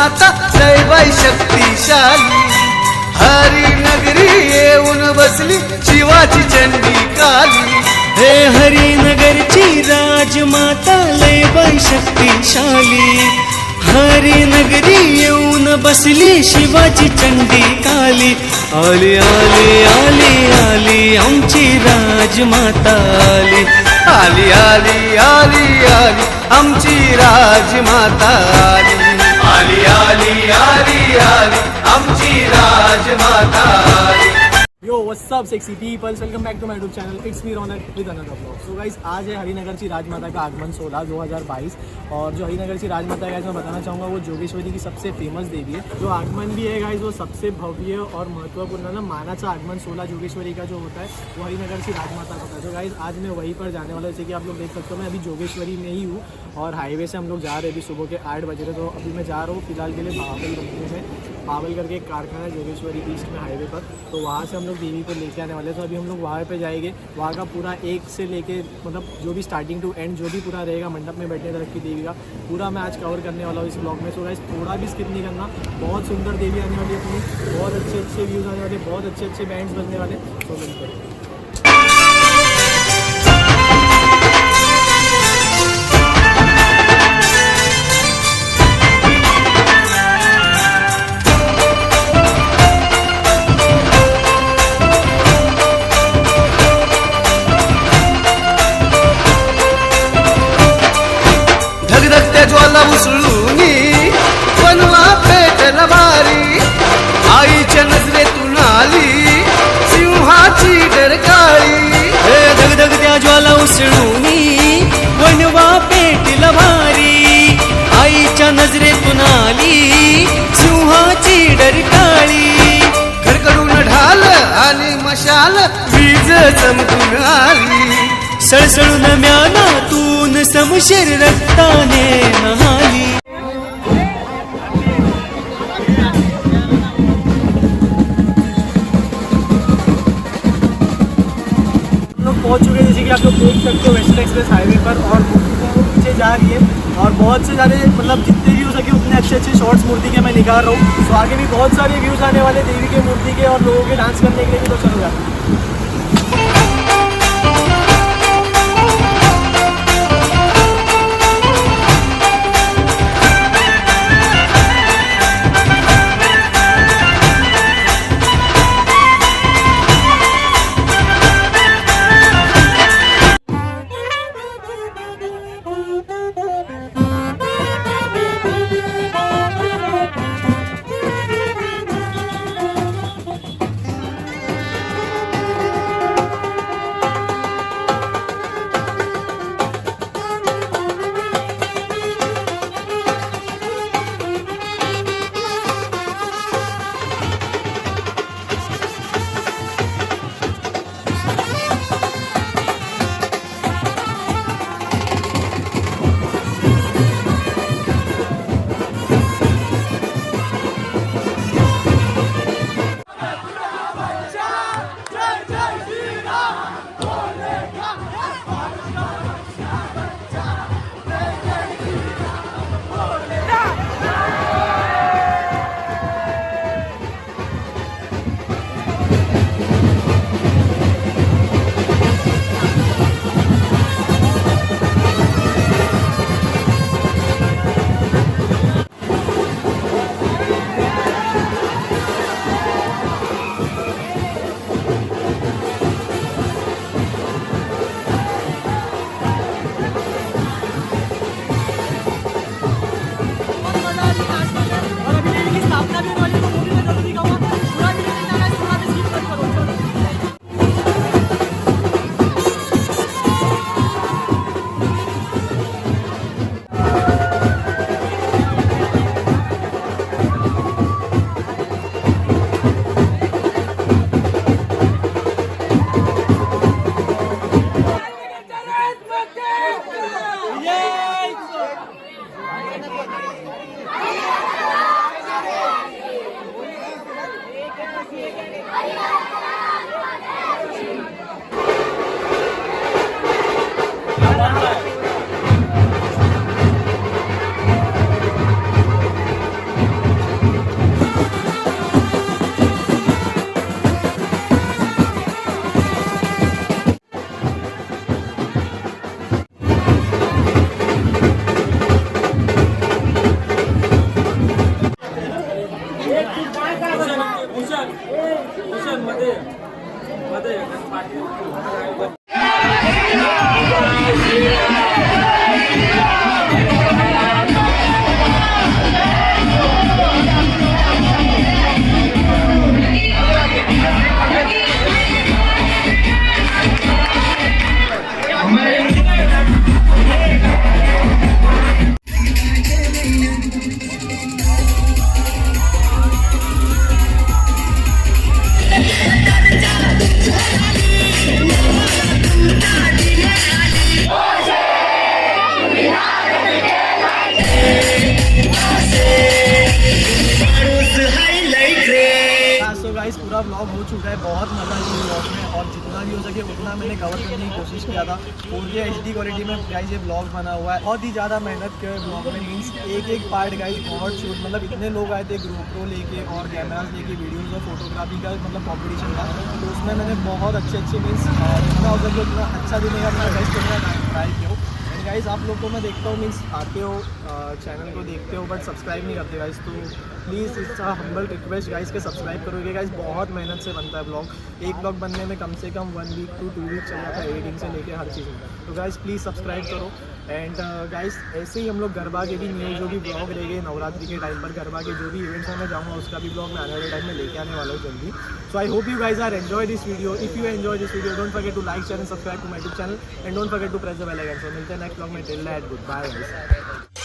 माता दैवाई शक्तिशाली. हरिनगरी येऊन बसली शिवाची चंडी काली. हे हरिनगरची राजमाता लय बाई शक्तिशाली. हरिनगरी येऊन बसली शिवाची चंडी काली. आली आली आली आली आमची राजमाता आली. आली आली आली आली आमची राजमाता आली. आली आली आली आली आमची राजमाता आली. Yo what's up sexy peoples, welcome back to my YouTube channel. It's me Raunak with another blog. So guys, आज है हरिनगरची राजमाता का आगमन 16/2022. और जो हरिनगरची राजमाता है गाइस, मैं बताना चाहूँगा वो जोगेश्वरी की सबसे फेमस देवी है. जो आगमन भी है गाइस वो सबसे भव्य और महत्वपूर्ण ना मानाचा आगमन 16 जोगेश्वरी का जो होता है वो हरिनगरची राजमाता का होता है. तो गाइस आज मैं वहीं पर जाने वाला, जैसे कि आप लोग देख सकते हो मैं अभी जोगेश्वरी में ही हूँ और हाईवे से हम लोग जा रहे हैं. अभी सुबह के 8 बजे रहे. तो अभी मैं जा रहा हूँ फिलहाल के लिए बावल कंपनी में. बावल करके एक कारखाना है जोगेश्वरी ईस्ट में हाईवे पर, तो वहाँ से हम लोग देवी को लेके आने वाले. तो अभी हम लोग वहाँ पे जाएंगे. वहाँ का पूरा एक से लेके मतलब जो भी स्टार्टिंग टू एंड जो भी पूरा रहेगा मंडप में बैठने तक की देवी का पूरा मैं आज कवर करने वाला हूँ इस ब्लॉग में. सो गाइस थोड़ा भी स्किप नहीं करना. बहुत सुंदर देवी आने वाली है अपनी, बहुत अच्छे अच्छे व्यूज़ आने वाले, बहुत अच्छे अच्छे बैंड्स बनने वाले. तो मिलते हैं. धगधगत्या ज्वाला उसळूनी बनवा पेटला भारी. आईच्या नजरेतून आली सिंहाची डरकाळी. हे धगधगत्या ज्वाला उसळूनी वनवा पेटला भारी. आईच्या नजरेतून आली सिंहाची डरकाळी. खडखडून ढाल आणि मशाल वीज चमकून आली. सळसळून म्यानातून समशेर रक्ताने नहाली. हम लोग पहुंच चुके हैं, जैसे कि आप लोग देख सकते हो वेस्टर्न एक्सप्रेस हाईवे पर, और नीचे जा रही है और बहुत से सारे मतलब जितने भी हो सके उतने अच्छे अच्छे शॉर्ट्स मूर्ति के मैं निकाल रहा हूँ. तो आगे भी बहुत सारे व्यूज़ आने वाले देवी के मूर्ति के और लोगों के डांस करने के लिए भी. तो चलो जाते हैं. सो गाइस पूरा व्लॉग हो चुका है, बहुत मज़ा आया व्लॉग में और जितना भी हो सके उतना मैंने कवर करने की कोशिश किया था। 4K HD क्वालिटी में गाइस ये व्लॉग बना हुआ है, बहुत ही ज़्यादा मेहनत किया है व्लॉग में। मीन्स एक पार्ट गाइस बहुत शूट, मतलब इतने लोग आए थे ग्रुप प्रो लेके और कैमराज लेके, वीडियोज़ और फोटोग्राफी का मतलब कॉम्पिटिशन था, तो उसमें मैंने बहुत अच्छे मीन्स जितना हो सके उतना अच्छा देने का अपना बेस्ट करने का ट्राई किया। गाइस आप लोग को मैं देखता हूँ मीन्स आते हो चैनल को देखते हो बट सब्सक्राइब नहीं करते गाइस, तो please it's a humble request guys K subscribe करोगे गाइस। बहुत मेहनत से बनता है ब्लॉग, एक ब्लॉग बनने में कम से कम 1 वीक to 2 वीक चल जाता है, एडिटिंग से लेके हर चीज़ में। तो गाइस प्लीज़ सब्सक्राइब करो। एंड गाइस ऐसे ही हम लोग गरबा के भी न्यू जो भी ब्लॉग रहेंगे नवरात्रि के टाइम पर, गरबा के जो भी इवेंट्स में मैं जाऊँगा उसका भी ब्लॉग मैं आने वाले टाइम में लेके आने वाला हूँ जल्दी। So I hope you guys are enjoy this video. If you enjoy this video don't forget to like share and subscribe to my YouTube channel and don't forget to press the bell icon. So मिलते हैं next blog में, till that goodbye guys.